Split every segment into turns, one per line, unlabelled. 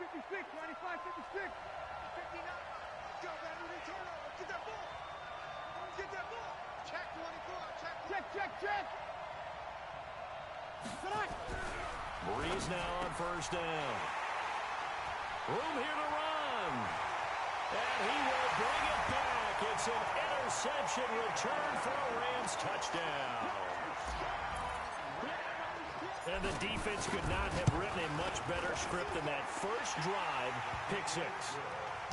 56, 95, 56. 59. Go, man, turnover. Get that ball. Get that ball. Check 24. Check.
Breeze now on first down. Room here to run. And he will bring it back. It's an interception return for a Rams touchdown. And the defense could not have written a much better script than that first drive, pick six.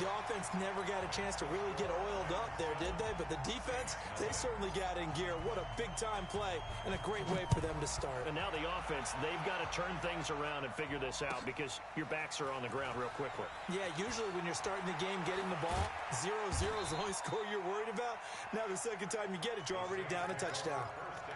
The offense never got a chance to really get oiled up there, did they? But the defense, they certainly got in gear. What a big-time play and a great way for them to start.
And now the offense, they've got to turn things around and figure this out because your backs are on the ground real quickly.
Yeah, usually when you're starting the game getting the ball, 0-0 is the only score you're worried about. Now the second time you get it, you're already down a touchdown.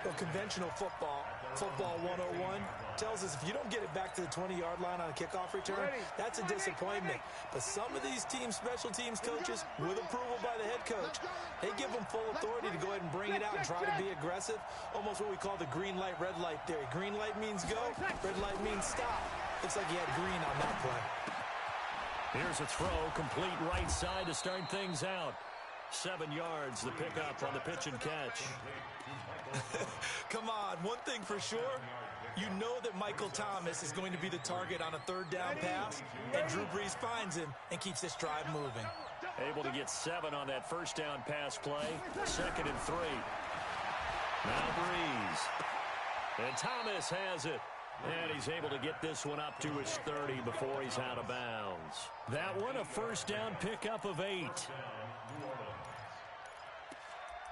Well, conventional football 101, tells us if you don't get it back to the 20-yard line on a kickoff return, that's a disappointment. But some of these special teams coaches, with approval by the head coach, they give them full authority to go ahead and bring it out and try to be aggressive, almost what we call the green light, red light theory. Green light means go, red light means stop. Looks like he had green on that play.
Here's a throw, complete right side to start things out. 7 yards, the pickup on the pitch and catch.
Come on, one thing for sure, you know that Michael Thomas is going to be the target on a third down pass, and Drew Brees finds him and keeps this drive moving.
Able to get 7 on that first down pass play. 2nd and 3. Now Brees. And Thomas has it. And he's able to get this one up to his 30 before he's out of bounds. That one, a first down pickup of 8.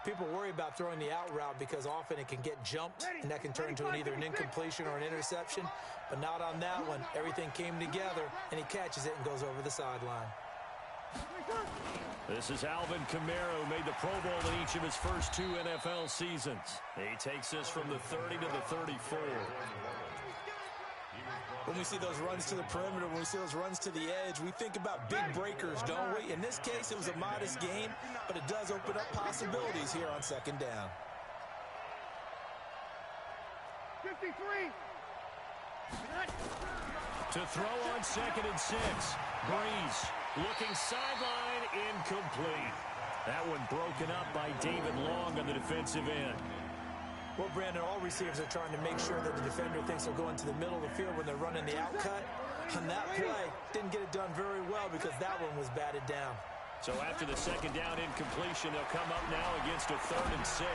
People worry about throwing the out route because often it can get jumped, and that can turn into either an incompletion or an interception. But not on that one. Everything came together, and he catches it and goes over the sideline.
This is Alvin Kamara, who made the Pro Bowl in each of his first 2 NFL seasons. He takes this from the 30 to the 34.
When we see those runs to the perimeter, when we see those runs to the edge, we think about big breakers, don't we? In this case, it was a modest gain, but it does open up possibilities here on second down.
53.
To throw on 2nd and 6. Brees looking sideline, incomplete. That one broken up by David Long on the defensive end.
Well, Brandon, all receivers are trying to make sure that the defender thinks they're going to the middle of the field when they're running the out cut. On that play, didn't get it done very well because that one was batted down.
So after the 2nd down incompletion, they'll come up now against a 3rd and 6.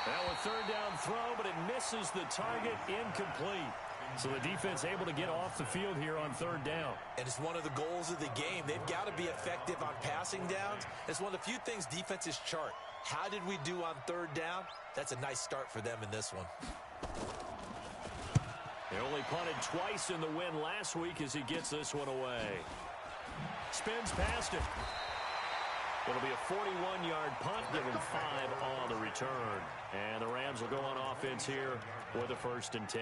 Now a 3rd down throw, but it misses the target, incomplete. So the defense able to get off the field here on 3rd down.
And it's one of the goals of the game. They've got to be effective on passing downs. It's one of the few things defenses chart. How did we do on 3rd down? That's a nice start for them in this one.
They only punted twice in the win last week as he gets this one away. Spins past it. It'll be a 41-yard punt, given 5 on the return. And the Rams will go on offense here with a 1st and 10.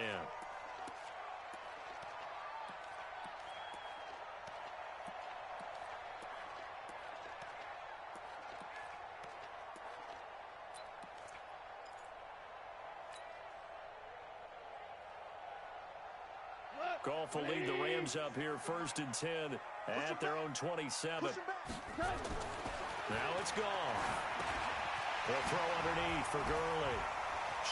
Goff will lead the Rams up here 1st and 10 at their own 27. Now it's Goff. They'll throw underneath for Gurley.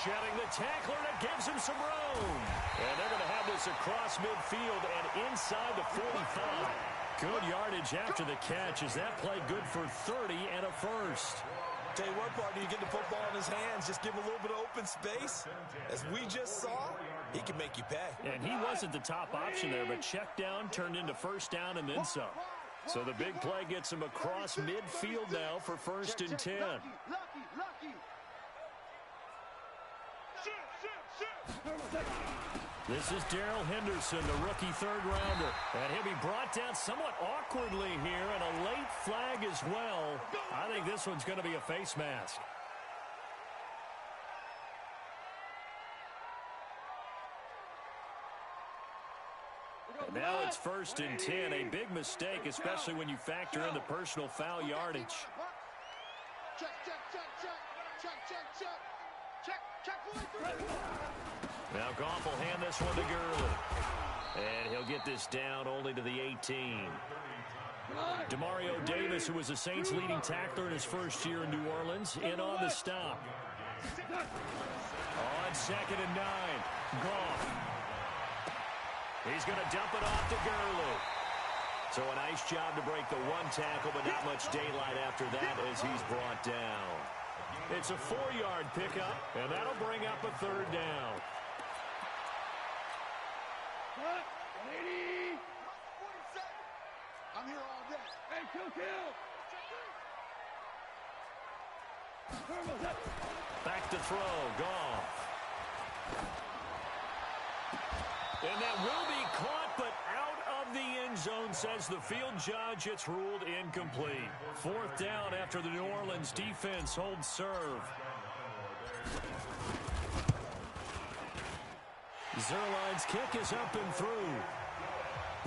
Shedding the tackler, and it gives him some room. And they're going to have this across midfield and inside the 45. Good yardage after the catch. Is that play good for 30 and a 1st?
Tell you what, partner, you get the football in his hands, just give him a little bit of open space. As we just saw, he can make you pay.
And he wasn't the top option there, but check down turned into 1st down and then some. So the big play gets him across midfield now for 1st and 10. This is Darrell Henderson, the rookie 3rd rounder. And he'll be brought down somewhat awkwardly here, and a late flag as well. I think this one's going to be a face mask. And now it's 1st and 10. A big mistake, especially when you factor in the personal foul yardage. Now Goff will hand this one to Gurley. And he'll get this down only to the 18. Demario Davis, who was the Saints' leading tackler in his first year in New Orleans, in on the stop. On 2nd and 9, Goff. He's going to dump it off to Gurley. So a nice job to break the one tackle, but not much daylight after that as he's brought down. It's a 4-yard pickup, and that'll bring up a 3rd down.
I'm here all day. Hey, kill.
Back to throw, Goff. And that will be caught, but out of the end zone, says the field judge. It's ruled incomplete. 4th down after the New Orleans defense holds serve. Zuerlein's kick is up and through.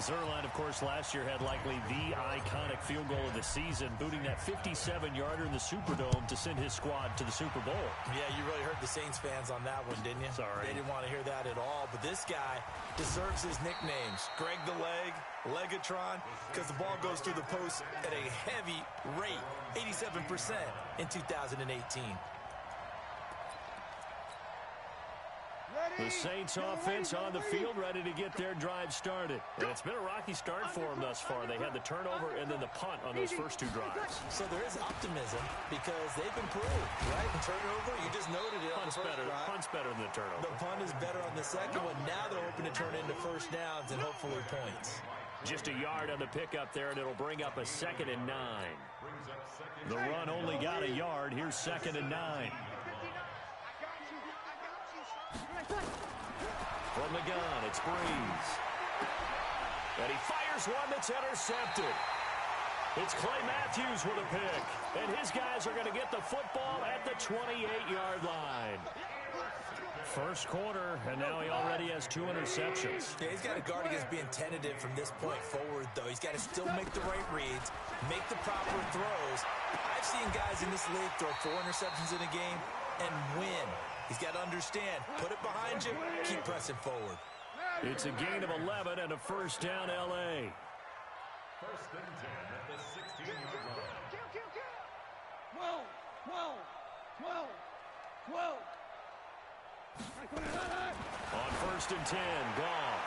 Zuerlein, of course, last year had likely the iconic field goal of the season, booting that 57-yarder in the Superdome to send his squad to the Super Bowl.
Yeah, you really hurt the Saints fans on that one, didn't you?
Sorry.
They didn't want to hear that at all. But this guy deserves his nicknames. Greg the Leg, Legatron, because the ball goes through the post at a heavy rate, 87% in 2018.
The Saints offense on the field, ready to get their drive started. And it's been a rocky start for them thus far. They had the turnover and then the punt on those first 2 drives.
So there is optimism because they've improved, right? The turnover, you just noted it on the first drive.
Punt's better than the turnover.
The punt is better on the second one. Now they're hoping to turn into first downs and hopefully points.
Just a yard on the pickup there, and it'll bring up a 2nd and 9. The run only got a yard. Here's 2nd and 9. From the gun, it's Breeze. And he fires one that's intercepted. It's Clay Matthews with a pick. And his guys are going to get the football at the 28-yard line. First quarter, and now he already has 2 interceptions.
Yeah, he's got to guard against being tentative from this point forward, though. He's got to still make the right reads, make the proper throws. I've seen guys in this league throw 4 interceptions in a game and win. He's got to understand, put it behind you, keep pressing forward.
It's a gain of 11 and a first down, L.A.
1st and 10 at the 16-yard line.
12.
On 1st and 10, Goff.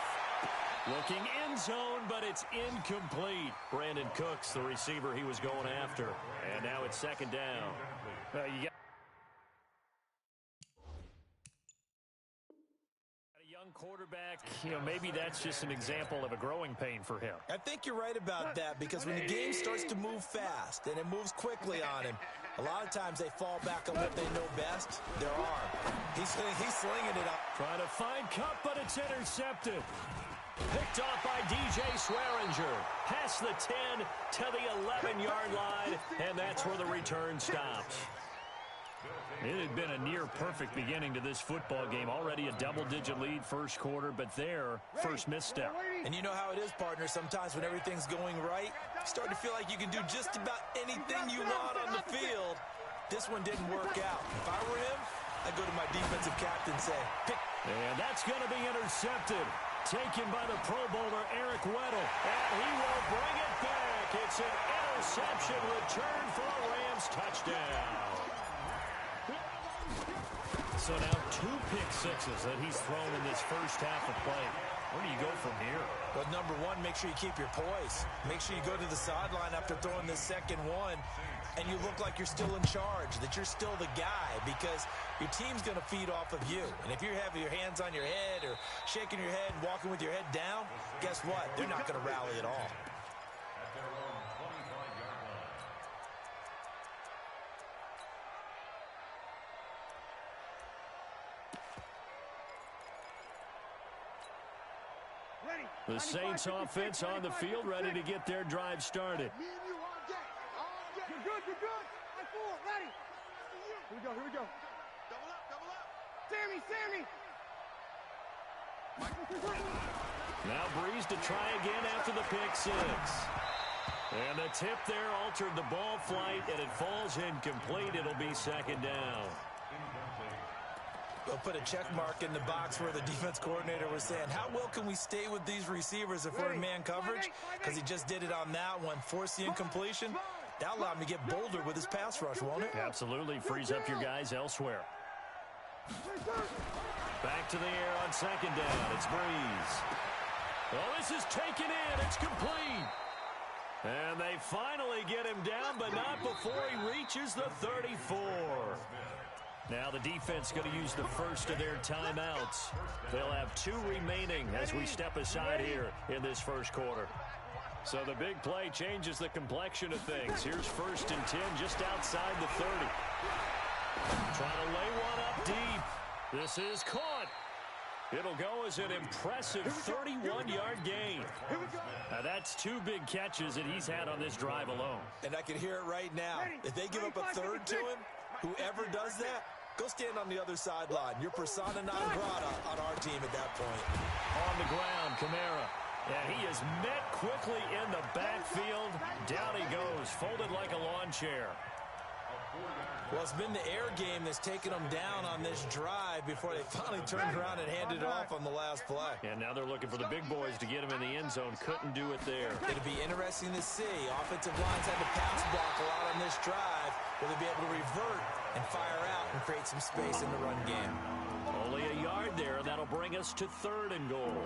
Looking end zone, but it's incomplete. Brandon Cooks, the receiver he was going after. And now it's 2nd down. You got quarterback, maybe that's just an example of a growing pain for him.
I think you're right about that because when the game starts to move fast and it moves quickly on him, a lot of times they fall back on what they know best, their arm. He's slinging it up.
Trying to find Kupp, but it's intercepted. Picked off by DJ Swearinger. Past the 10 to the 11-yard line, and that's where the return stops. It had been a near-perfect beginning to this football game. Already a double-digit lead first quarter, but their first misstep.
And you know how it is, partner. Sometimes when everything's going right, you start to feel like you can do just about anything you want on the field. This one didn't work out. If I were him, I'd go to my defensive captain and say, pick.
And that's going to be intercepted. Taken by the Pro Bowler, Eric Weddle. And he will bring it back. It's an interception return for a Rams touchdown. So now 2 pick sixes that he's thrown in this first half of play. Where do you go from here?
Well, number one, make sure you keep your poise. Make sure you go to the sideline after throwing this second one, and you look like you're still in charge, that you're still the guy, because your team's going to feed off of you. And if you're having your hands on your head or shaking your head and walking with your head down, guess what? They're not going to rally at all.
The Saints offense on the field, ready to get their drive started.
Me and you all day. You're good. I'm full. Ready. Here we go. Double up. Sammy.
Now Breeze to try again after the pick six. And the tip there altered the ball flight, and it falls incomplete. It'll be 2nd down.
We'll put a check mark in the box where the defense coordinator was saying, how well can we stay with these receivers if we're in man coverage? Because he just did it on that one. Force the incompletion. That'll allow him to get bolder with his pass rush, won't it?
Absolutely. Frees up your guys elsewhere. Back to the air on second down. It's Breeze. Well, this is taken in. It's complete. And they finally get him down, but not before he reaches the 34. Now the defense going to use the first of their timeouts. They'll have 2 remaining as we step aside here in this first quarter. So the big play changes the complexion of things. Here's 1st and 10 just outside the 30. Trying to lay one up deep. This is caught. It'll go as an impressive 31-yard gain. Now that's 2 big catches that he's had on this drive alone.
And I can hear it right now. If they give up a third to him, whoever does that, go stand on the other sideline. You're persona non grata on our team at that point.
On the ground, Kamara. And he is met quickly in the backfield. Down he goes, folded like a lawn chair.
Well, it's been the air game that's taken them down on this drive before they finally turned around and handed it off on the last play.
And now they're looking for the big boys to get him in the end zone. Couldn't do it there.
It'll be interesting to see. Offensive lines had to pass block a lot on this drive. Will they be able to revert and fire out and create some space in the run game?
Only a yard there, and that'll bring us to 3rd and goal.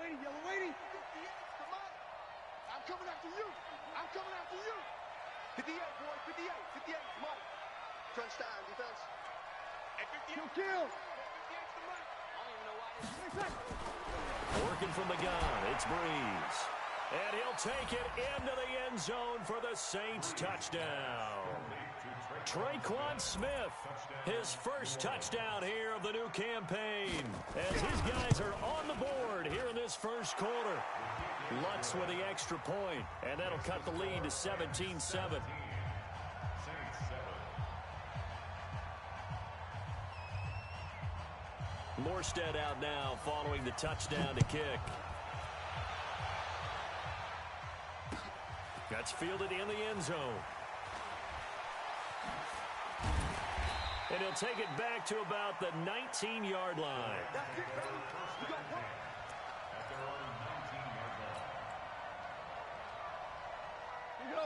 Yellow waiting. I'm coming after you. 58, boys, 58. 58, Mike. Crunch time, defense. At 58. Kill. 58's the money. I don't even know why.
Working from the gun, it's Breeze. And he'll take it into the end zone for the Saints touchdown. Traquan Smith, his first touchdown here of the new campaign, as his guys are on the board here in this first quarter. Lutz with the extra point, and that'll cut the lead to 17-7. Morstead out now following the touchdown to kick. That's fielded in the end zone. And he'll take it back to about the 19-yard line.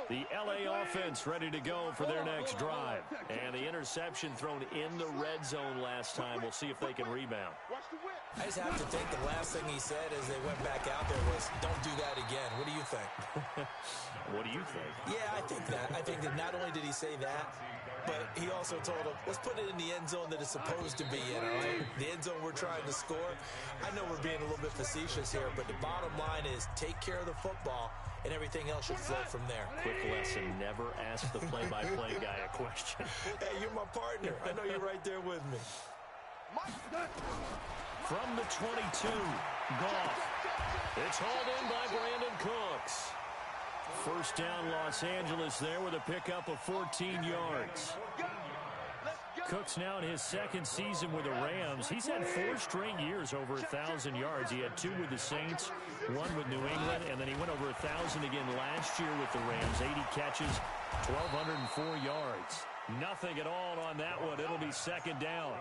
The LA offense ready to go for their next drive. And the interception thrown in the red zone last time. We'll see if they can rebound.
I just have to think the last thing he said as they went back out there was, don't do that again. What do you think?
What do you think?
Yeah, I think that. I think that not only did he say that, but he also told him, let's put it in the end zone that it's supposed to be in, all right? The end zone we're trying to score. I know we're being a little bit facetious here, but the bottom line is take care of the football, and everything else should flow from there.
Quick lesson, never ask the play-by-play guy a question.
Hey, you're my partner. I know you're right there with me.
From the 22, Goff. It's hauled in by Brandon Cooks. First down, Los Angeles there with a pickup of 14 yards. Cooks now in his 2nd season with the Rams. He's had 4 straight years over 1,000 yards. He had 2 with the Saints, 1 with New England, and then he went over 1,000 again last year with the Rams. 80 catches, 1,204 yards. Nothing at all on that one. It'll be 2nd down.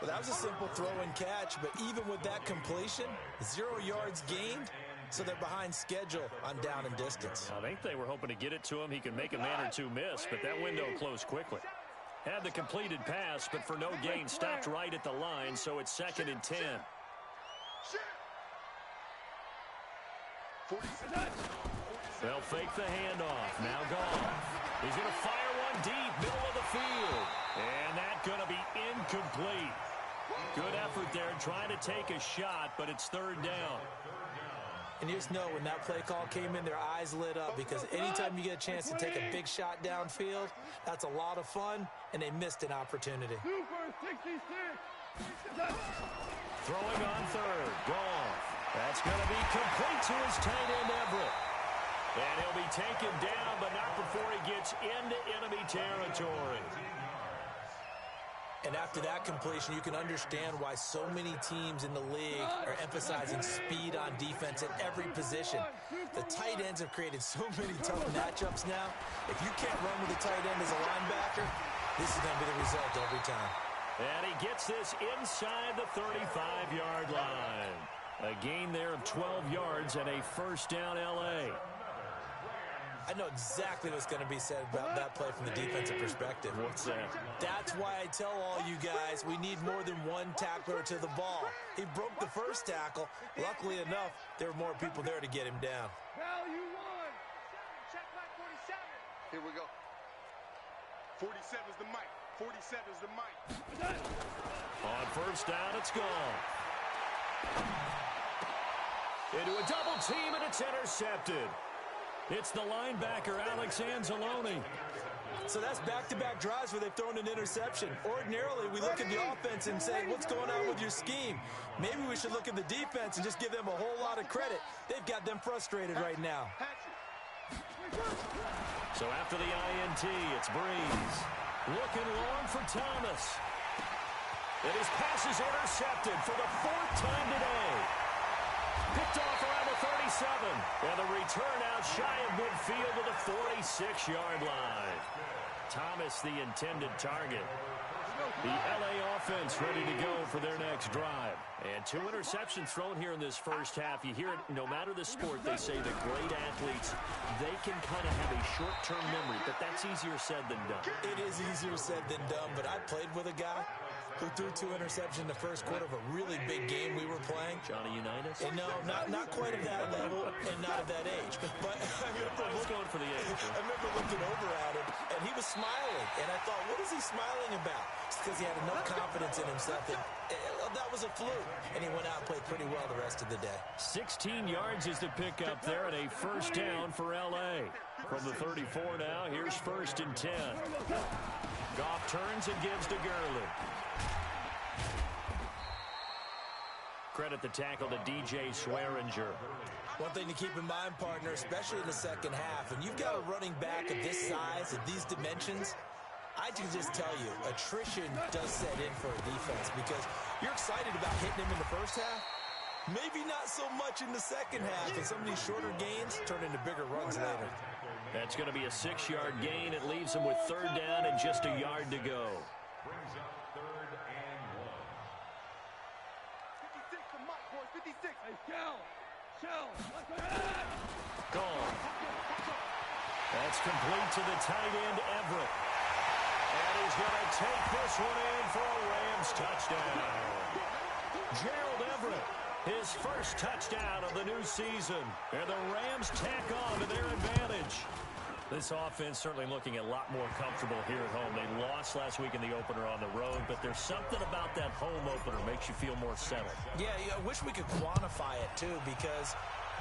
Well, that was a simple throw and catch, but even with that completion, 0 yards gained, so they're behind schedule on down and distance.
I think they were hoping to get it to him. He could make a man or 2 miss, but that window closed quickly. Had the completed pass, but for no gain, stopped right at the line, so it's 2nd and 10. They'll fake the handoff. Now Goff. He's going to fire one deep, middle of the field. And that's going to be incomplete. Good effort there, trying to take a shot, but it's 3rd down.
And you just know when that play call came in, their eyes lit up, because anytime you get a chance to take a big shot downfield, that's a lot of fun, and they missed an opportunity.
Throwing on 3rd, Goff. That's going to be complete to his tight end, Everett. And he'll be taken down, but not before he gets into enemy territory.
And after that completion, you can understand why so many teams in the league are emphasizing speed on defense at every position. The tight ends have created so many tough matchups now. If you can't run with a tight end as a linebacker, this is going to be the result every time.
And he gets this inside the 35-yard line. A gain there of 12 yards and a first down L.A.
I know exactly what's going to be said about that play from the defensive perspective.
What's that?
That's why I tell all you guys we need more than one tackler to the ball. He broke the first tackle. Luckily enough, there were more people there to get him down.
Value one. Check back 47. Here we go. 47 is the mic. 47 is the mic.
On first down, it's gone. Into a double team, and it's intercepted. It's the linebacker, Alex Anzalone.
So that's back-to-back drives where they've thrown an interception. Ordinarily, we look at the offense and say, what's going on with your scheme? Maybe we should look at the defense and just give them a whole lot of credit. They've got them frustrated right now.
So after the INT, it's Breeze. Looking long for Thomas. And his pass is intercepted for the fourth time today. Picked off around the 37. And the return out shy of midfield to the 46-yard line. Thomas, the intended target. The L.A. offense ready to go for their next drive. And 2 interceptions thrown here in this first half. You hear it, no matter the sport, they say that great athletes, they can kind of have a short-term memory, but that's easier said than done.
It is easier said than done, but I played with a guy who threw 2 interceptions in the first quarter of a really big game we were playing.
Johnny Unitas?
And no, not quite at that level and not at that age. But I
was going for the age.
I remember looking over at him, and he was smiling. And I thought, what is he smiling about? It's because he had enough confidence in himself that was a fluke. And he went out and played pretty well the rest of the day.
16 yards is the pickup there, and a first down for L.A. From the 34 now, here's first and 10. Goff turns and gives to Gurley. Credit the tackle to DJ Swearinger.
One thing to keep in mind, partner, especially in the second half, and you've got a running back of this size and these dimensions, I can just tell you, attrition does set in for a defense because you're excited about hitting him in the first half. Maybe not so much in the second half, and some of these shorter gains turn into bigger runs later.
That's going to be a 6-yard gain. It leaves him with third down and just a yard to go.
Brings up third and 1.
56 to Mike, boys. 56. Hey, Shell.
Gone. That's complete to the tight end, Everett. And he's going to take this one in for a Rams touchdown. Gerald Everett, his first touchdown of the new season. And the Rams tack on to their advantage. This offense certainly looking a lot more comfortable here at home. They lost last week in the opener on the road, but there's something about that home opener makes you feel more settled.
Yeah, I wish we could quantify it, too, because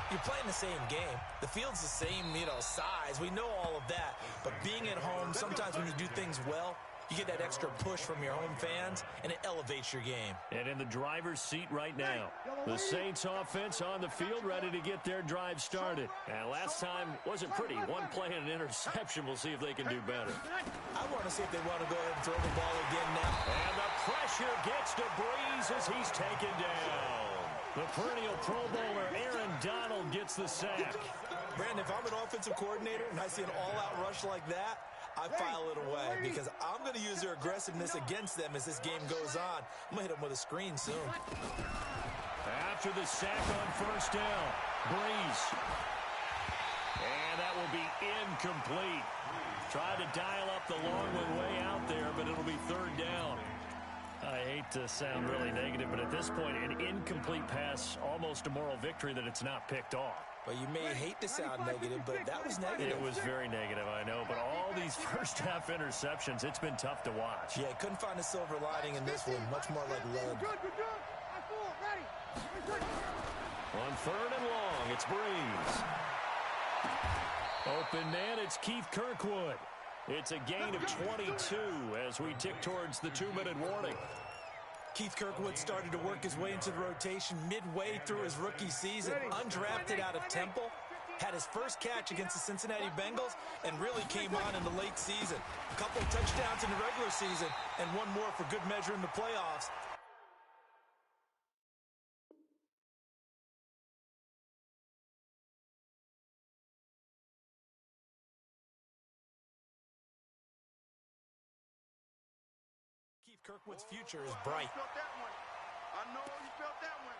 you're playing the same game. The field's the same, size. We know all of that. But being at home, sometimes when you do things well, you get that extra push from your home fans, and it elevates your game.
And in the driver's seat right now, the Saints offense on the field ready to get their drive started. And last time wasn't pretty. One play and an interception. We'll see if they can do better.
I want to see if they want to go ahead and throw the ball again now.
And the pressure gets to Breeze as he's taken down. The perennial Pro Bowler Aaron Donald gets the sack.
Brandon, if I'm an offensive coordinator and I see an all-out rush like that, I file it away because I'm going to use their aggressiveness against them as this game goes on. I'm going to hit them with a screen soon.
After the sack on first down, Breeze. And that will be incomplete. Tried to dial up the long one way out there, but it'll be third down. I hate to sound really negative, but at this point, an incomplete pass, almost a moral victory that it's not picked off.
Well, you may hate to sound negative, but that was negative.
It was very negative, I know. But all these first-half interceptions, it's been tough to watch.
Yeah, couldn't find a silver lining in this one. Much more like lead.
Good. I full. Ready.
On third and long, it's Breeze. Open man, it's Keith Kirkwood. It's a gain of 22 as we tick towards the 2-minute warning.
Keith Kirkwood started to work his way into the rotation midway through his rookie season. Undrafted out of Temple. Had his first catch against the Cincinnati Bengals and really came on in the late season. A couple of touchdowns in the regular season and one more for good measure in the playoffs. Keith Kirkwood's future is bright.
I felt that one. I know you felt that one.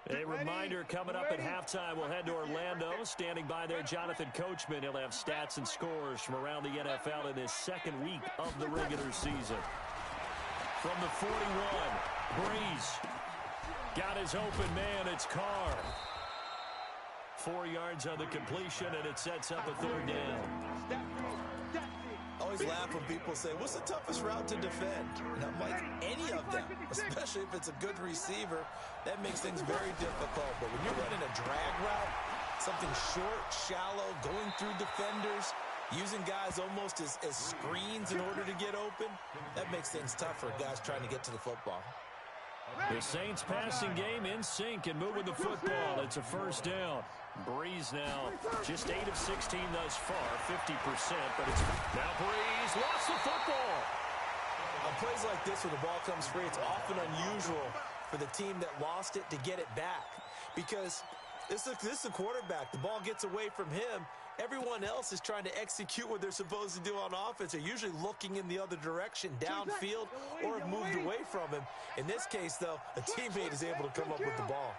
A reminder coming up at halftime, we'll head to Orlando. Standing by there, Jonathan Coachman. He'll have stats and scores from around the NFL in his second week of the regular season. From the 41, Breeze. Got his open man, it's Carr. 4 yards on the completion, and it sets up a third down.
I always laugh when people say, what's the toughest route to defend? And I'm like, any of them, especially if it's a good receiver. That makes things very difficult. But when you're running a drag route, something short, shallow, going through defenders, using guys almost as screens in order to get open, that makes things tough for guys trying to get to the football.
The Saints passing game in sync and moving the football. It's a first down. Breeze now just 8 of 16 thus far, 50%, but it's now Breeze lost the football.
On plays like this where the ball comes free, it's often unusual for the team that lost it to get it back because this is a quarterback. The ball gets away from him. Everyone else is trying to execute what they're supposed to do on offense. They're usually looking in the other direction, downfield, or have moved away from him. In this case, though, a teammate is able to come up with the ball.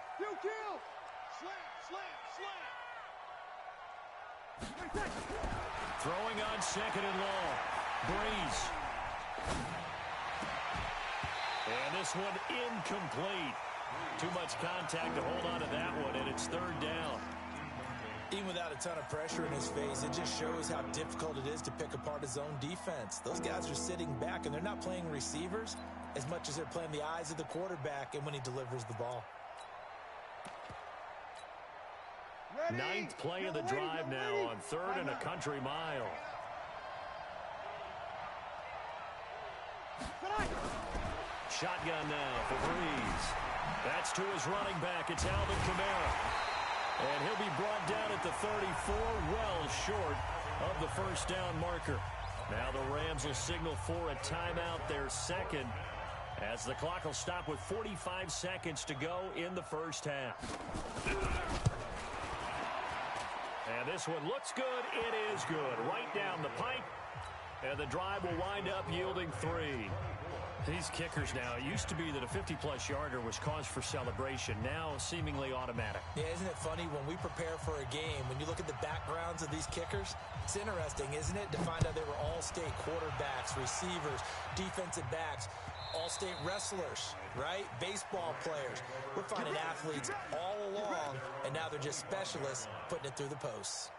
Throwing on second and long. Breeze. And this one incomplete. Too much contact to hold on to that one, and it's third down.
Even without a ton of pressure in his face, it just shows how difficult it is to pick apart his own defense. Those guys are sitting back, and they're not playing receivers as much as they're playing the eyes of the quarterback and when he delivers the ball.
Ninth play of the drive now on third and a country mile. Shotgun now for Breeze. That's to his running back. It's Alvin Kamara. And he'll be brought down at the 34, well short of the first down marker. Now the Rams will signal for a timeout, their second, as the clock will stop with 45 seconds to go in the first half. And this one looks good. It is good. Right down the pipe. And the drive will wind up yielding 3. These kickers now, it used to be that a 50-plus yarder was cause for celebration. Now seemingly automatic.
Yeah, isn't it funny when we prepare for a game, when you look at the backgrounds of these kickers, it's interesting, isn't it, to find out they were all-state quarterbacks, receivers, defensive backs, all-state wrestlers, right? Baseball players. We're finding athletes all along, and now they're just specialists putting it through the posts.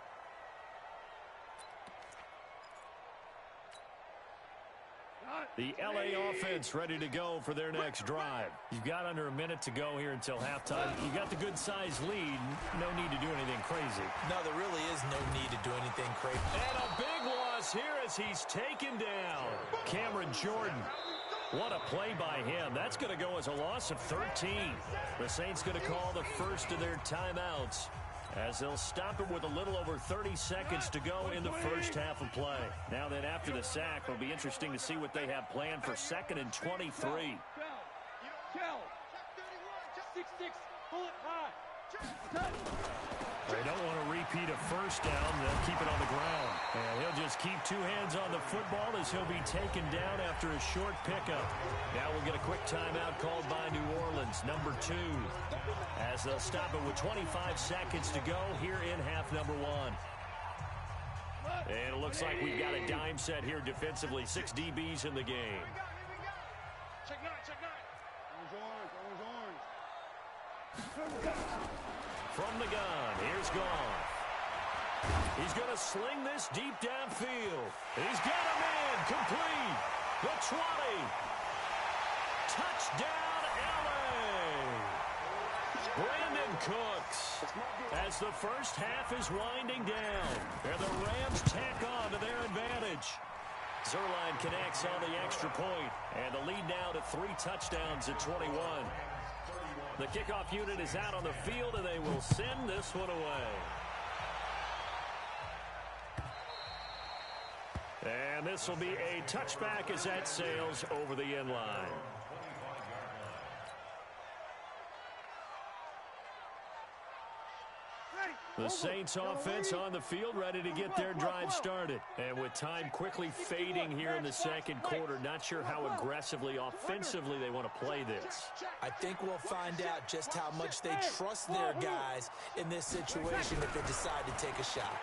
The L.A. offense ready to go for their next drive. You've got under a minute to go here until halftime. You got the good-sized lead. No need to do anything crazy.
No, there really is no need to do anything crazy.
And a big loss here as he's taken down. Cameron Jordan. What a play by him. That's going to go as a loss of 13. The Saints going to call the first of their timeouts as they'll stop it with a little over 30 seconds to go in the first half of play. Now then, after the sack, it'll be interesting to see what they have planned for 2nd and 23. They don't want to repeat a first down. They'll keep it on the ground. And he'll just keep 2 hands on the football as he'll be taken down after a short pickup. Now we'll get a quick timeout called by New Orleans, number 2. As they'll stop it with 25 seconds to go here in half number 1. And it looks like we've got a dime set here defensively. 6 DBs in the game.
Check 9, check 9. Orange.
From the gun, here's Goff. He's going to sling this deep downfield. He's got a man complete. The 20. Touchdown, L.A. Brandon Cooks as the first half is winding down. And the Rams tack on to their advantage. Zuerlein connects on the extra point, and the lead now to 3 touchdowns at 21. The kickoff unit is out on the field, and they will send this one away. And this will be a touchback as that sails over the end line. The Saints offense on the field, ready to get their drive started. And with time quickly fading here in the second quarter, not sure how aggressively, offensively they want to play this.
I think we'll find out just how much they trust their guys in this situation if they decide to take a shot.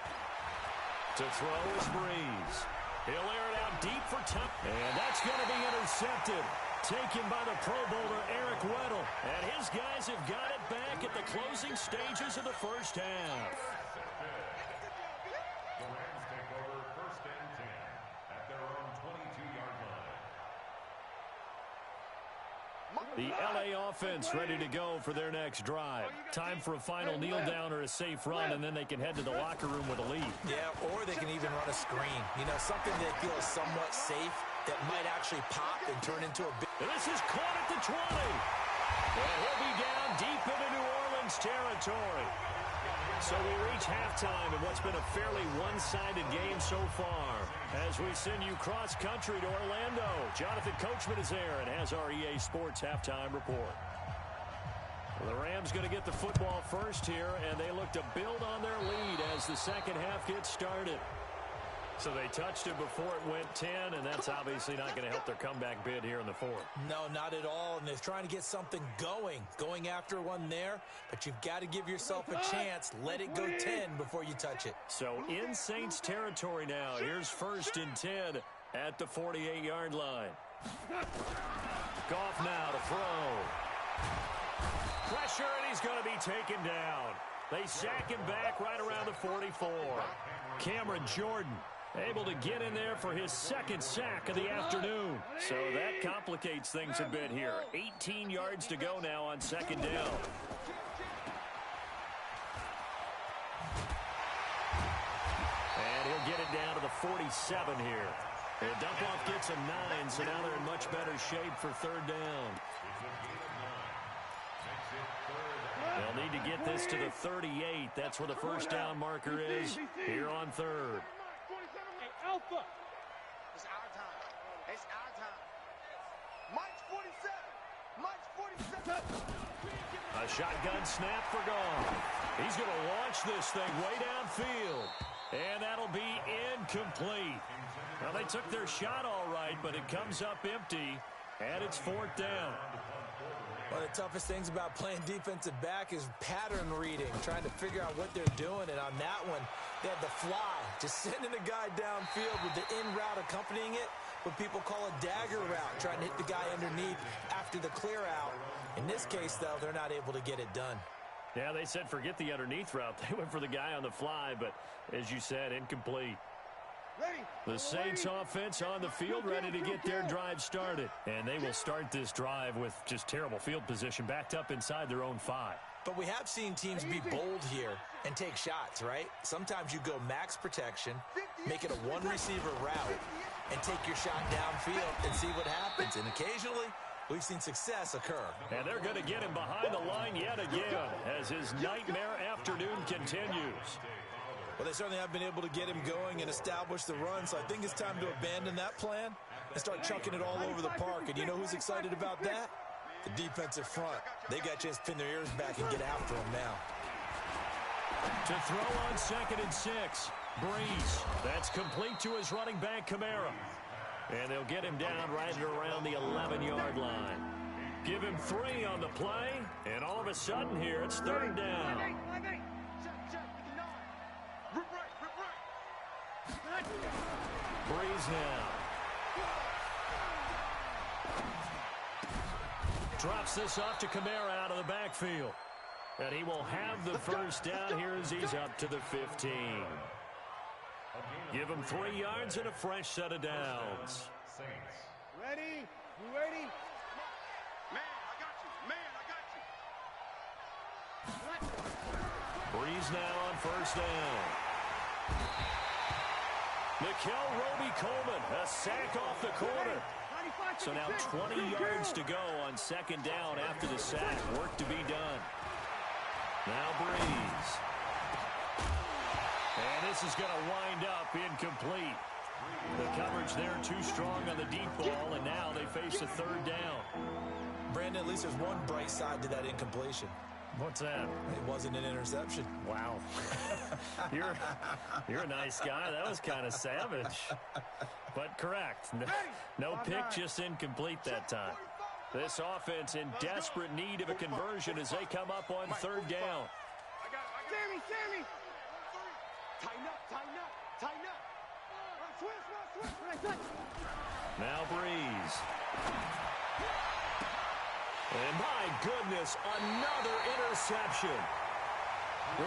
To throw is Breeze. He'll air it out deep for touch. And that's going to be intercepted. Taken by the Pro Bowler Eric Weddle. And his guys have got it back at the closing stages of the first half.
The Rams take over 1st and 10 at their own 22-yard line.
The LA offense ready to go for their next drive. Time for a final kneel down or a safe run, and then they can head to the locker room with a lead.
Yeah, or they can even run a screen. You know, something they feel is somewhat safe that might actually pop and turn into a big...
And this is caught at the 20. And he'll be down deep into New Orleans territory. So we reach halftime in what's been a fairly one-sided game so far. As we send you cross-country to Orlando, Jonathan Coachman is there and has our EA Sports halftime report. The Rams going to get the football first here, and they look to build on their lead as the second half gets started. So they touched it before it went 10, and that's obviously not going to help their comeback bid here in the fourth.
No, not at all, and they're trying to get something going after one there, but you've got to give yourself a chance. Let it go 10 before you touch it.
So in Saints territory now, here's 1st and 10 at the 48-yard line. Goff now to throw. Pressure, and he's going to be taken down. They sack him back right around the 44. Cameron Jordan able to get in there for his second sack of the afternoon. So that complicates things a bit here. 18 yards to go now on 2nd down. And he'll get it down to the 47 here. The dump-off gets a 9, so now they're in much better shape for 3rd down. They'll need to get this to the 38. That's where the first down marker is here on 3rd.
Alpha. It's our time. It's our time. Mike's 47. Mike's 47.
A shotgun snap for Goff. He's going to launch this thing way downfield. And that'll be incomplete. Well, they took their shot all right, but it comes up empty, and it's 4th down.
One of the toughest things about playing defensive back is pattern reading, trying to figure out what they're doing. And on that one, they had the fly, just sending a guy downfield with the in route accompanying it, what people call a dagger route, trying to hit the guy underneath after the clear out. In this case, though, they're not able to get it done.
Yeah, they said forget the underneath route. They went for the guy on the fly, but as you said, incomplete. The Saints offense on the field ready to get their drive started. And they will start this drive with just terrible field position backed up inside their own 5.
But we have seen teams be bold here and take shots, right? Sometimes you go max protection, make it a one-receiver route, and take your shot downfield and see what happens. And occasionally, we've seen success occur.
And they're going to get him behind the line yet again as his nightmare afternoon continues.
Well, they certainly have been able to get him going and establish the run, so I think it's time to abandon that plan and start chucking it all over the park. And you know who's excited about that? The defensive front. They got a chance to pin their ears back and get after him now.
To throw on 2nd and 6. Breeze. That's complete to his running back, Kamara. And they'll get him down right around the 11-yard line. Give him 3 on the play, and all of a sudden here, it's 3rd down. Breeze now. Drops this off to Kamara out of the backfield. And he will have the first down here as he's up to the 15. Give him 3 yards and a fresh set of downs.
Ready? You ready? Man, I got you. Man, I got you.
Breeze now on 1st down. Nickel Roby-Coleman, a sack off the corner. So now 20 yards to go on second down after the sack. Work to be done. Now Breeze. And this is going to wind up incomplete. The coverage there too strong on the deep ball, and now they face a third down.
Brandon, at least there's one bright side to that incompletion.
What's that?
It wasn't an interception.
Wow. You're a nice guy. That was kind of savage. But correct. No pick, just incomplete that time. This offense in desperate need of a conversion as they come up on third down.
Sammy! Tighten up. Switch.
Now Breeze. And my goodness, another interception.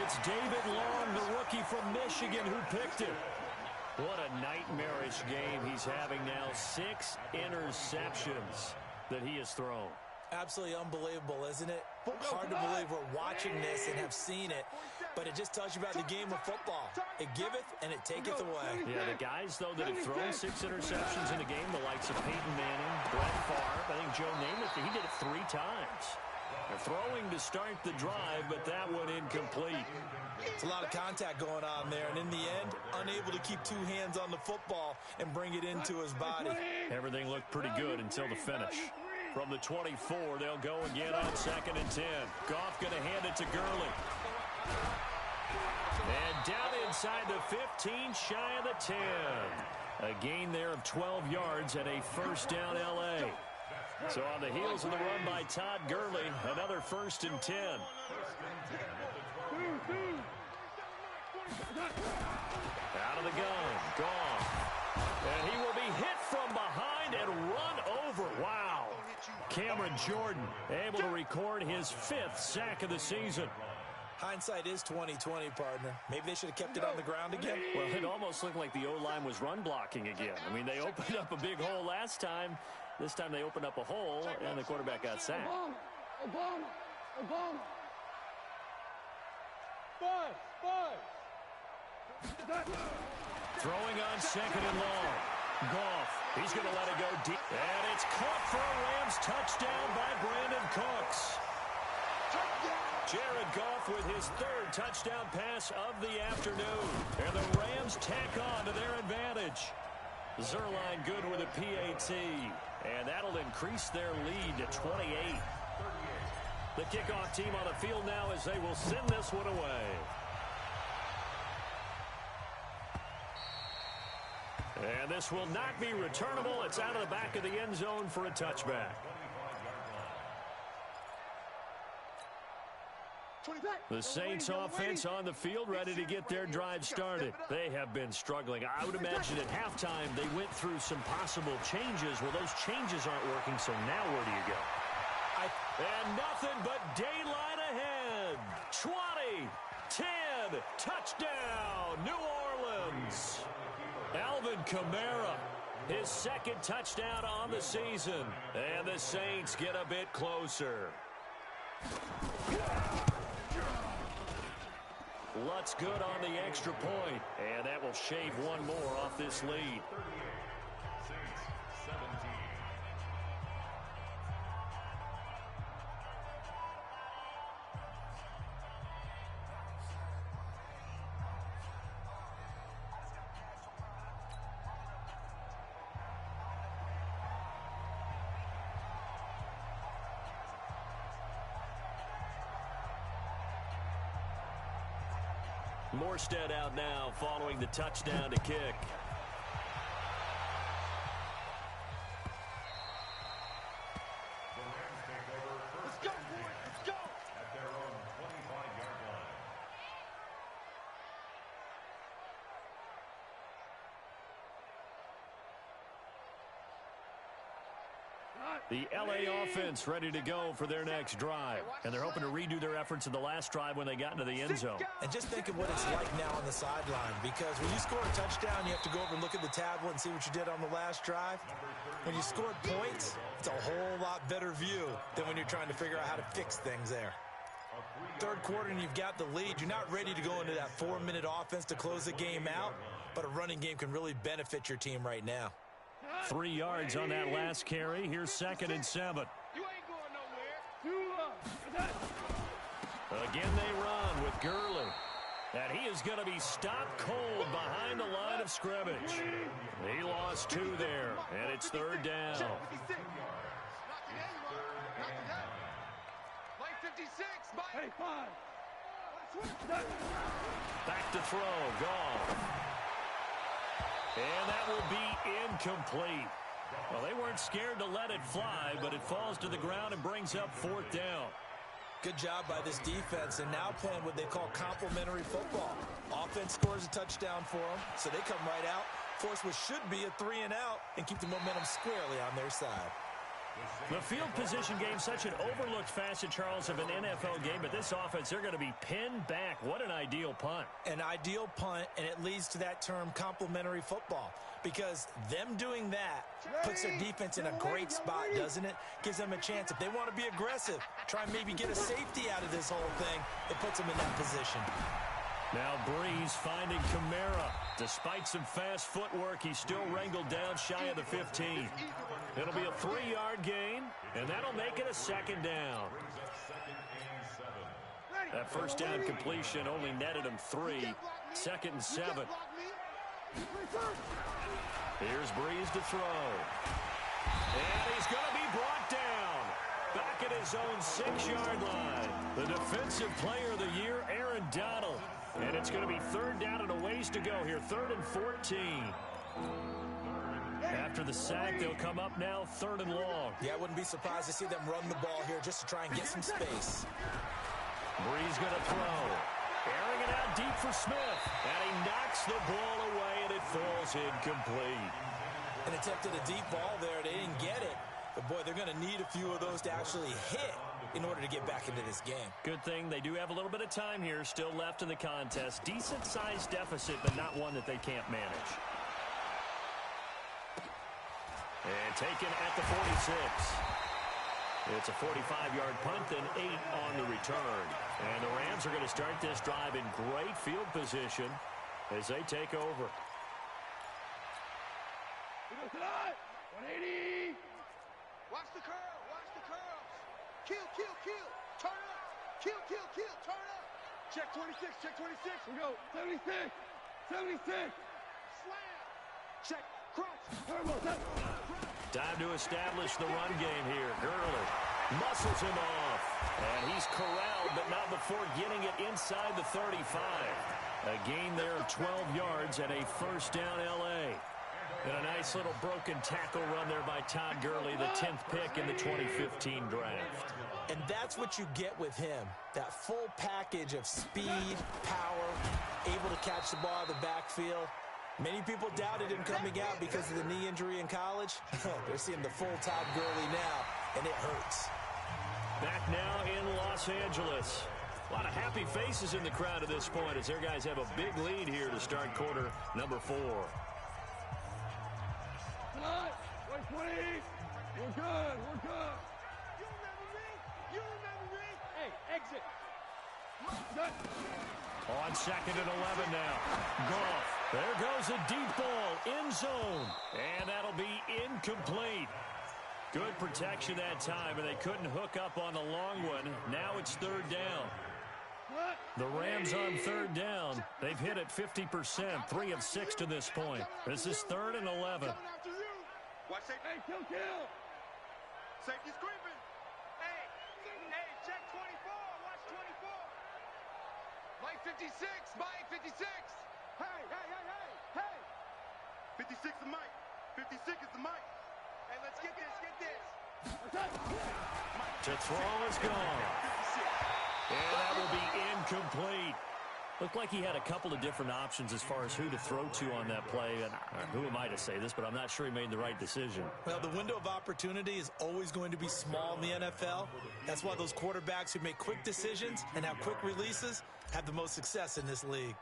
It's David Long, the rookie from Michigan, who picked it. What a nightmarish game he's having now. 6 interceptions that he has thrown.
Absolutely unbelievable, isn't it? Hard to believe we're watching this and have seen it, but it just tells you about the game of football. It giveth and it taketh away.
Yeah, the guys, though, that have thrown 6 interceptions in a game, the likes of Peyton Manning, Brett Favre, I think Joe Namath, he did it 3 times. They're throwing to start the drive, but that one incomplete.
It's a lot of contact going on there, and in the end, unable to keep 2 hands on the football and bring it into his body.
Everything looked pretty good until the finish. From the 24, they'll go again on 2nd and 10. Goff going to hand it to Gurley. And down inside the 15, shy of the 10. A gain there of 12 yards and a first down L.A. So on the heels of the run by Todd Gurley, another 1st and 10. Out of the gun, Goff. And he will be hit from behind and run over. Wow. Cameron Jordan able to record his 5th sack of the season.
Hindsight is 20/20, partner. Maybe they should have kept it on the ground again.
Well, it almost looked like the O-line was run blocking again. I mean, they opened up a big hole last time. This time they opened up a hole, and the quarterback got sacked.
Obama.
Throwing on 2nd and long. Goff, he's going to let it go deep. And it's caught for a Rams touchdown by Brandon Cooks. Jared Goff with his 3rd touchdown pass of the afternoon. And the Rams tack on to their advantage. Zuerlein good with a PAT. And that'll increase their lead to 28. The kickoff team on the field now as they will send this one away. And this will not be returnable. It's out of the back of the end zone for a touchback. The Saints offense on the field ready to get their drive started. They have been struggling. I would imagine at halftime they went through some possible changes. Well, those changes aren't working, so now where do you go? And nothing but daylight ahead. 20, 10, touchdown, New Orleans. Alvin Kamara, his 2nd touchdown on the season. And the Saints get a bit closer. Lutz good on the extra point, and that will shave one more off this lead.
Saints 17.
Morstead out now following the touchdown to kick.
The Rams take over first and 10 at their own 25-yard line.
The L.A. offense ready to go for their next drive. And they're hoping to redo their efforts in the last drive when they got into the end zone.
And just think of what it's like now on the sideline, because when you score a touchdown, you have to go over and look at the tablet and see what you did on the last drive. When you scored points, it's a whole lot better view than when you're trying to figure out how to fix things there. 3rd quarter and you've got the lead. You're not ready to go into that 4-minute offense to close the game out. but a running game can really benefit your team right now.
3 yards on that last carry. Here's 2nd and 7.
You ain't going nowhere.
Again, they run with Gurley. And he is going to be stopped cold behind the line of scrimmage. He lost 2 there, and it's 3rd down. Back to throw, gone. And that will be incomplete. Well, they weren't scared to let it fly, but it falls to the ground and brings up 4th down.
Good job by this defense, and now playing what they call complementary football. Offense scores a touchdown for them, so they come right out, force what should be a 3 and out, and keep the momentum squarely on their side.
The field position game, such an overlooked facet, Charles, of an NFL game, but this offense, they're going to be pinned back. What an ideal punt.
An ideal punt, and it leads to that term complementary football, because them doing that puts their defense in a great spot, doesn't it? Gives them a chance. If they want to be aggressive, try and maybe get a safety out of this whole thing, it puts them in that position.
Now Breeze finding Kamara. Despite some fast footwork, he's still wrangled down shy of the 15. It'll be a 3-yard gain, and that'll make it a 2nd down. That first down completion only netted him 3. 2nd and 7. Here's Breeze to throw. And he's going to be brought down. Back at his own 6-yard line. The defensive player of the year, Aaron Donald. And it's going to be 3rd down and a ways to go here. 3rd and 14. After the sack, they'll come up now 3rd and long.
Yeah, I wouldn't be surprised to see them run the ball here just to try and get some space.
Breeze going to throw. Airing it out deep for Smith. And he knocks the ball away, and it falls incomplete.
An attempted a deep ball there. They didn't get it. But, boy, they're going to need a few of those to actually hit in order to get back into this game.
Good thing they do have a little bit of time here still left in the contest. Decent-sized deficit, but not one that they can't manage. And taken at the 46. It's a 45-yard punt, then 8 on the return. And the Rams are going to start this drive in great field position as they take over.
180. Watch the curl. Watch the curls. Kill, kill, kill. Turn up. Kill, kill, kill. Turn up. Check 26. Check 26. We go. 76. 76. Slam. Check. Crunch. Turbo.
Time to establish the run game here. Gurley muscles him off. And he's corralled, but not before getting it inside the 35. A gain there of 12 yards and a 1st down L.A. And a nice little broken tackle run there by Todd Gurley, the 10th pick in the 2015 draft.
And that's what you get with him, that full package of speed, power, able to catch the ball out of the backfield. Many people doubted him coming out because of the knee injury in college. They're seeing the full Todd Gurley now, and it hurts.
Back now in Los Angeles. A lot of happy faces in the crowd at this point as their guys have a big lead here to start quarter number 4.
120. We're good. We're good. You remember me? You remember me? Hey, exit.
On 2nd and 11 now. Goff. There goes a deep ball in zone. And that'll be incomplete. Good protection that time, and they couldn't hook up on the long one. Now it's 3rd down. The Rams on 3rd down. They've hit it 50%, 3 of 6 to this point. This is 3rd and 11.
Watch safety. Hey, kill, kill. Safety's creeping. Hey, check 24. Watch 24. Mike 56. Mike 56. Hey. 56 is Mike. 56 is the Mike. Hey, let's get this.
To throw is gone. And that will be incomplete. Looked like he had a couple of different options as far as who to throw to on that play. And who am I to say this, but I'm not sure he made the right decision.
Well, the window of opportunity is always going to be small in the NFL. That's why those quarterbacks who make quick decisions and have quick releases have the most success in this league.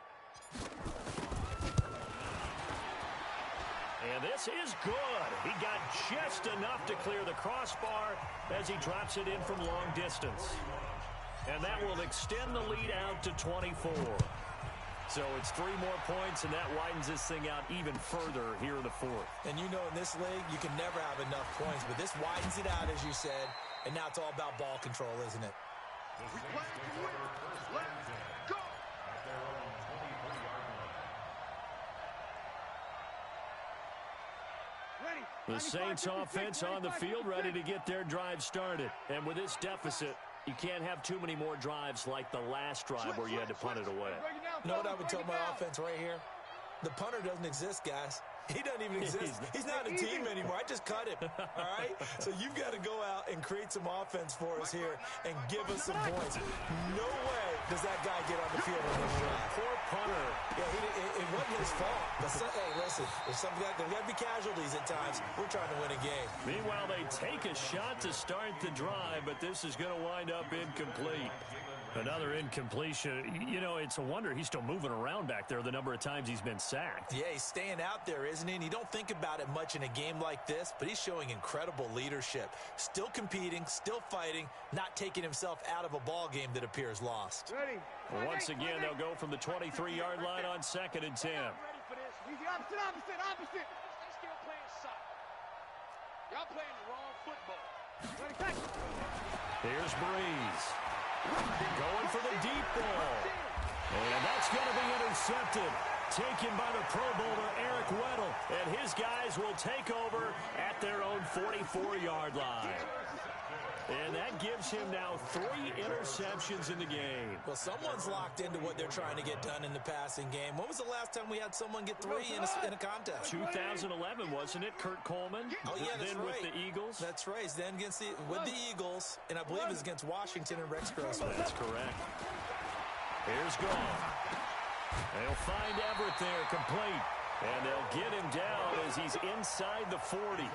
And this is good. He got just enough to clear the crossbar as he drops it in from long distance. And that will extend the lead out to 24. So it's 3 more points, and that widens this thing out even further here in the fourth.
And you know in this league, you can never have enough points, but this widens it out, as you said, and now it's all about ball control, isn't it?
We play to win. Let's go.
At their own 23-yard line.
The Saints offense on the field, ready to get their drive started. And with this deficit, you can't have too many more drives like the last drive where you had to punt it away.
You know what I would tell my offense right here? The punter doesn't exist, guys. He doesn't even exist. He's not a team anymore. I just cut him, all right? So you've got to go out and create some offense for us here and give us some points. No way does that guy get on the field on this drive.
Poor punter.
Yeah, it wasn't his fault. But hey, listen, there's got to be casualties at times. We're trying to win a game.
Meanwhile, they take a shot to start the drive, but this is going to wind up incomplete. Another incompletion. You know, it's a wonder he's still moving around back there the number of times he's been sacked.
Yeah, he's staying out there, isn't he? And you don't think about it much in a game like this, but he's showing incredible leadership. Still competing, still fighting, not taking himself out of a ball game that appears lost.
Ready.
Well, once again, they'll go from the 23-yard line on 2nd and 10.
Ready for this. Easy, opposite. Stay still playing soccer. Y'all playing the wrong football. Ready, catch.
Here's Breeze. Going for the deep ball. And that's going to be intercepted. Taken by the Pro Bowler, Eric Weddle. And his guys will take over at their own 44-yard line. And that gives him now 3 interceptions in the game.
Well, someone's locked into what they're trying to get done in the passing game. When was the last time we had someone get 3 in a contest?
2011, wasn't it? Kurt Coleman.
Oh, yeah, that's
then
right.
with the Eagles.
That's right. Then with the Eagles, and I believe it's against Washington and Rex Grossman.
That's correct. Here's Goff. They'll find Everett there, complete. And they'll get him down as he's inside the 40.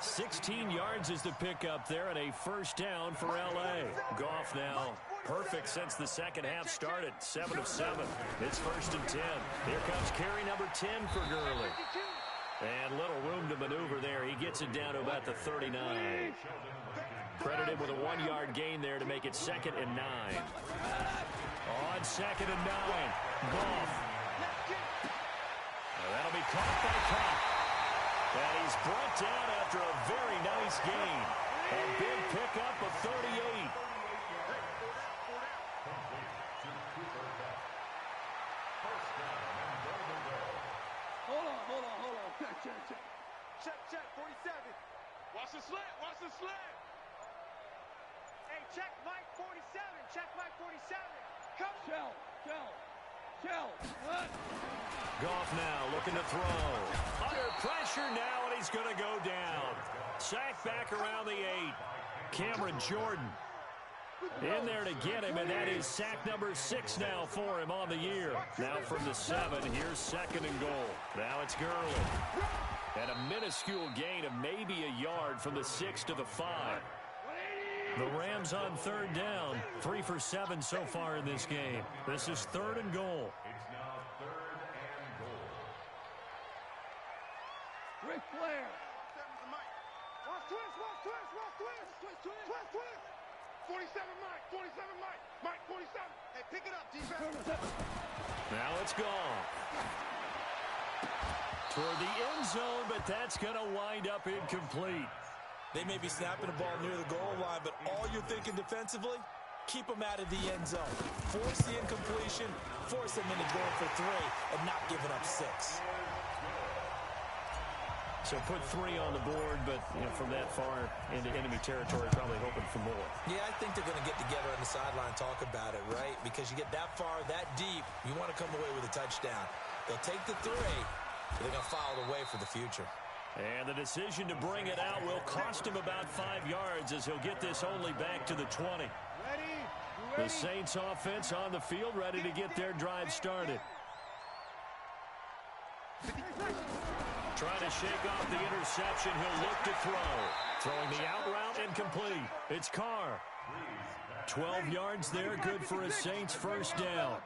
16 yards is the pickup there, and a first down for L.A. Goff now perfect since the second half started. 7 of 7. It's 1st and 10. Here comes carry number 10 for Gurley. And little room to maneuver there. He gets it down to about the 39. Credited with a 1-yard gain there to make it 2nd and 9. On 2nd and 9. Goff. That'll be caught by Cobb. And he's brought down after a very nice gain. A big pickup of 38.
Hold on. Check. 47. Watch the slant. Hey, check Mike 47. Check Mike 47. Come. Shell. What?
Goff now looking to throw. Under pressure now, and he's going to go down. Sacked back around the 8. Cameron Jordan in there to get him, and that is sack number 6 now for him on the year. Now from the 7, here's 2nd and goal. Now it's Gurley. And a minuscule gain of maybe a yard from the 6 to the 5. The Rams on 3rd down. 3 for 7 so far in this game. This is 3rd and goal.
It's now 3rd and goal.
Ric Flair. Watch twist. 47 Mike. Mike 47. Hey, pick it up, defense.
Now it's gone. Toward the end zone, but that's going to wind up incomplete.
They may be snapping the ball near the goal line, but all you're thinking defensively, keep them out of the end zone. Force the incompletion, force them into going for 3, and not giving up 6.
So put 3 on the board, but from that far into enemy territory, probably hoping for more.
Yeah, I think they're going to get together on the sideline and talk about it, right? Because you get that far, that deep, you want to come away with a touchdown. They'll take the 3, but they're going to file it away for the future.
And the decision to bring it out will cost him about 5 yards as he'll get this only back to the 20. The Saints offense on the field ready to get their drive started. Trying to shake off the interception. He'll look to throw. Throwing the out route incomplete. It's Carr. 12 yards there. Good for a Saints first down.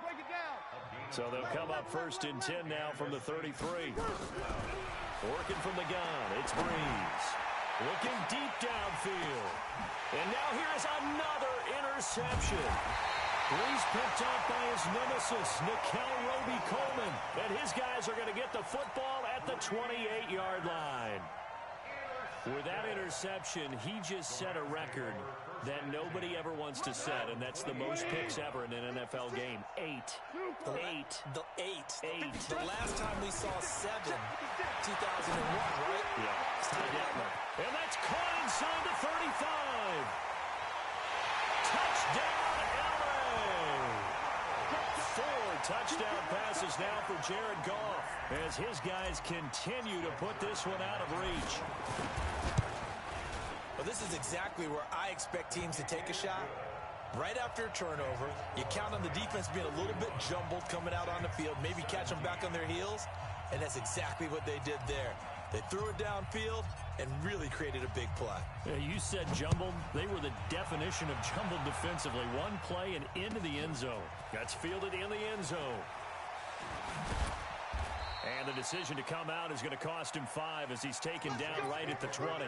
So they'll come up 1st and 10 now from the 33. Working from the gun, it's Breeze. Looking deep downfield. And now here's another interception. He's picked up by his nemesis, Nickel Roby-Coleman. And his guys are going to get the football at the 28-yard line. With that interception, he just set a record that nobody ever wants to set, and that's the most picks ever in an NFL game. 8.
The last time we saw 7, 2001, right?
Yeah. And that's caught inside the 35. Touchdown, LA! 4 touchdown passes now for Jared Goff as his guys continue to put this one out of reach.
Well, this is exactly where I expect teams to take a shot. Right after a turnover, you count on the defense being a little bit jumbled coming out on the field, maybe catch them back on their heels, and that's exactly what they did there. They threw it downfield and really created a big play.
Yeah, you said jumbled. They were the definition of jumbled defensively. One play and into the end zone. That's fielded in the end zone. And the decision to come out is going to cost him 5 as he's taken down right at the 20.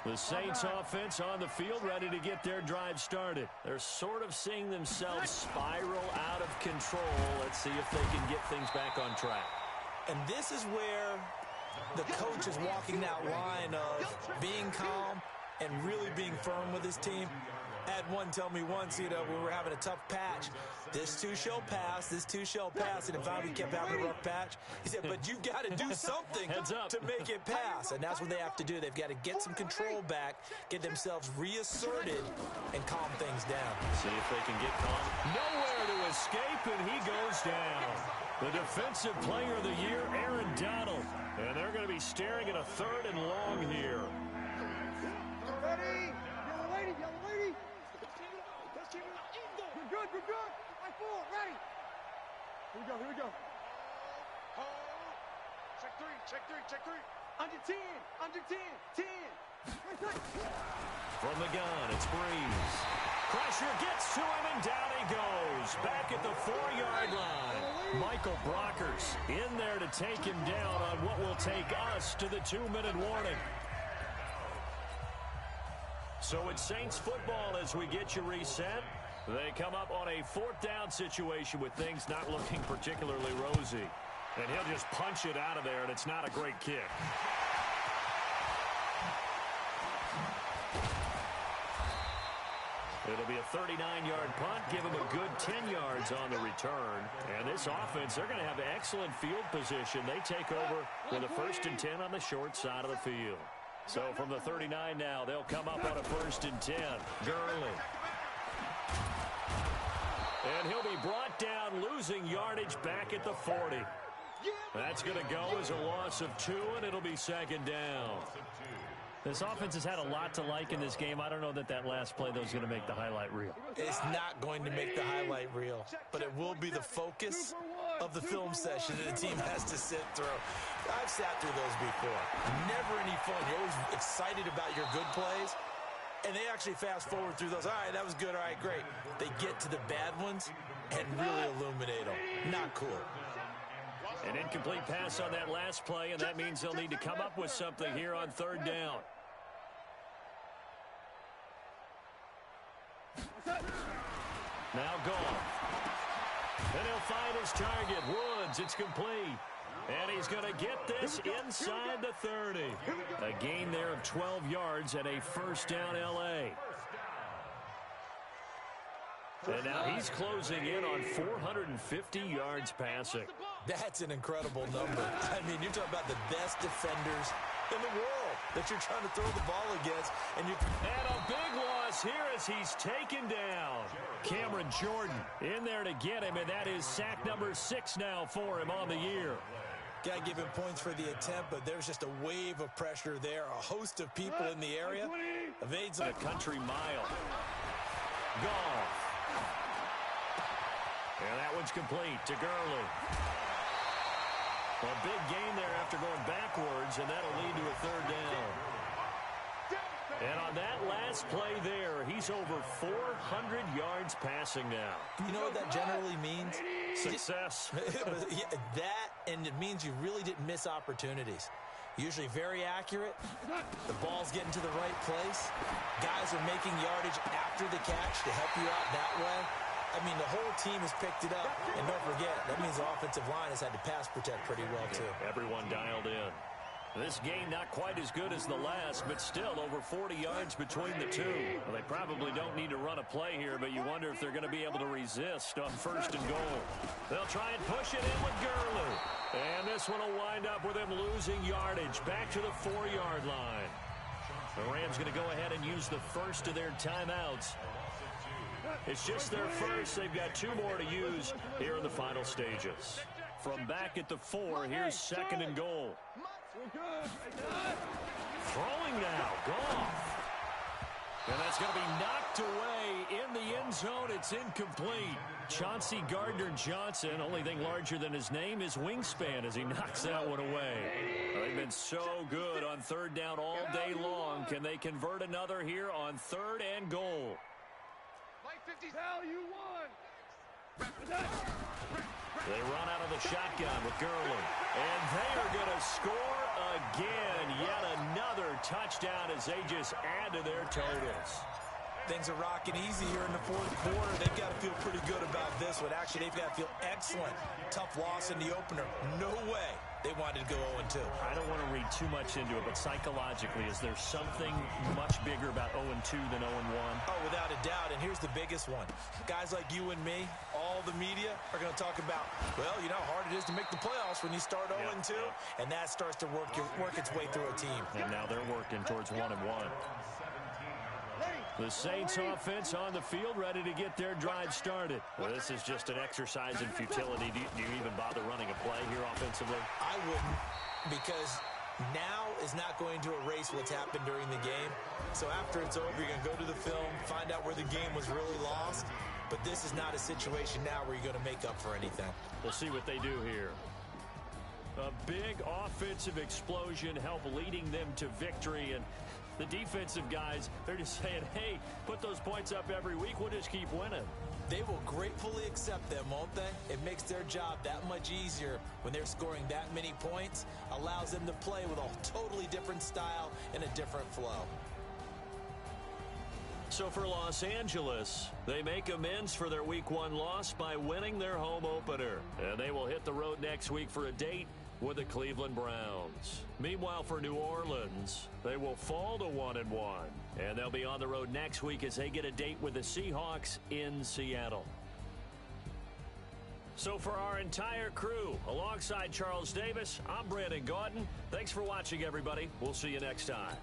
The Saints offense on the field ready to get their drive started. They're sort of seeing themselves spiral out of control. Let's see if they can get things back on track.
And this is where the coach is walking that line of being calm and really being firm with his team. I had one tell me once, we were having a tough patch. This too shall pass, this too shall pass. And in fact, we kept having a rough patch. He said, but you've got to do something to make it pass. And that's what they have to do. They've got to get some control back, get themselves reasserted, and calm things down.
See if they can get calm. Nowhere to escape, and he goes down. The Defensive Player of the Year, Aaron Donald. And they're going to be staring at a 3rd and long here.
Ready? Yellow lady, yellow lady. We're good. Right forward, ready. Here we go. Check three. Under 10. 10.
From the gun, it's Breeze. Pressure gets to him, and down he goes. Back at the 4-yard line. Michael Brockers in there to take him down on what will take us to the 2-minute warning. So it's Saints football as we get you reset. They come up on a 4th down situation with things not looking particularly rosy. And he'll just punch it out of there, and it's not a great kick. It'll be a 39-yard punt, give him a good 10 yards on the return. And this offense, they're going to have excellent field position. They take over with a 1st and 10 on the short side of the field. So from the 39 now, they'll come up on a 1st and 10. Gurley. And he'll be brought down, losing yardage back at the 40. That's going to go as a loss of 2, and it'll be 2nd down. This offense has had a lot to like in this game. I don't know that last play, though, is going to make the highlight reel.
It's not going to make the highlight reel, but it will be the focus of the film session that the team has to sit through. I've sat through those before. Never any fun. You're always excited about your good plays, and they actually fast forward through those. All right, that was good. All right, great. They get to the bad ones and really illuminate them. Not cool.
An incomplete pass on that last play, and that means they'll need to come up with something here on 3rd down. Now Goff. And he'll find his target. Woods, it's complete. And he's going to get this inside the 30. A gain there of 12 yards and a 1st down L.A. And now he's closing in on 450 yards passing.
That's an incredible number. I mean, you're talking about the best defenders in the world that you're trying to throw the ball against. And
a big loss here as he's taken down. Cameron Jordan in there to get him, and that is sack number 6 now for him on the year.
Got to give him points for the attempt, but there's just a wave of pressure there. A host of people in the area. Evades
a country mile. Goff. And that one's complete to Gurley. A big gain there after going backwards, and that'll lead to a 3rd down. And on that last play there, he's over 400 yards passing now.
You know what that generally means?
Success.
That, and it means you really didn't miss opportunities. Usually very accurate. The ball's getting to the right place. Guys are making yardage after the catch to help you out that way. I mean, the whole team has picked it up. And don't forget, that means the offensive line has had to pass protect pretty well, too.
Everyone dialed in. This game not quite as good as the last, but still over 40 yards between the two. Well, they probably don't need to run a play here, but you wonder if they're going to be able to resist on 1st and goal. They'll try and push it in with Gurley. And this one will wind up with him losing yardage back to the 4-yard line. The Rams going to go ahead and use the first of their timeouts. It's just their first. They've got 2 more to use here in the final stages. From back at the 4, here's 2nd and goal. Throwing now, Goff. And that's going to be knocked away in the end zone. It's incomplete. Chauncey Gardner-Johnson, only thing larger than his name is wingspan as he knocks that one away. They've been so good on 3rd down all day long. Can they convert another here on 3rd and goal? They run out of the shotgun with Gurley. And they are going to score again. Yet another touchdown as they just add to their totals.
Things are rocking easy here in the 4th quarter. They've got to feel pretty good about this one. Actually, they've got to feel excellent. Tough loss in the opener. No way they wanted to go 0-2.
I don't want to read too much into it, but psychologically, is there something much bigger about 0-2 than 0-1?
Oh, without a doubt, and here's the biggest one. Guys like you and me, all the media, are going to talk about, well, you know how hard it is to make the playoffs when you start 0-2, and that starts to work its way through a team.
And now they're working towards 1-1. The Saints offense on the field, ready to get their drive started. Well, this is just an exercise in futility. Do you even bother running a play here offensively?
I wouldn't, because now is not going to erase what's happened during the game. So after it's over, you're going to go to the film, find out where the game was really lost. But this is not a situation now where you're going to make up for anything.
We'll see what they do here. A big offensive explosion help leading them to victory, and the defensive guys, they're just saying, hey, put those points up every week. We'll just keep winning.
They will gratefully accept them, won't they? It makes their job that much easier when they're scoring that many points. Allows them to play with a totally different style and a different flow.
So for Los Angeles, they make amends for their Week 1 loss by winning their home opener. And they will hit the road next week for a date with the Cleveland Browns. Meanwhile, for New Orleans, they will fall to 1-1. And they'll be on the road next week as they get a date with the Seahawks in Seattle. So for our entire crew, alongside Charles Davis, I'm Brandon Gaudin. Thanks for watching, everybody. We'll see you next time.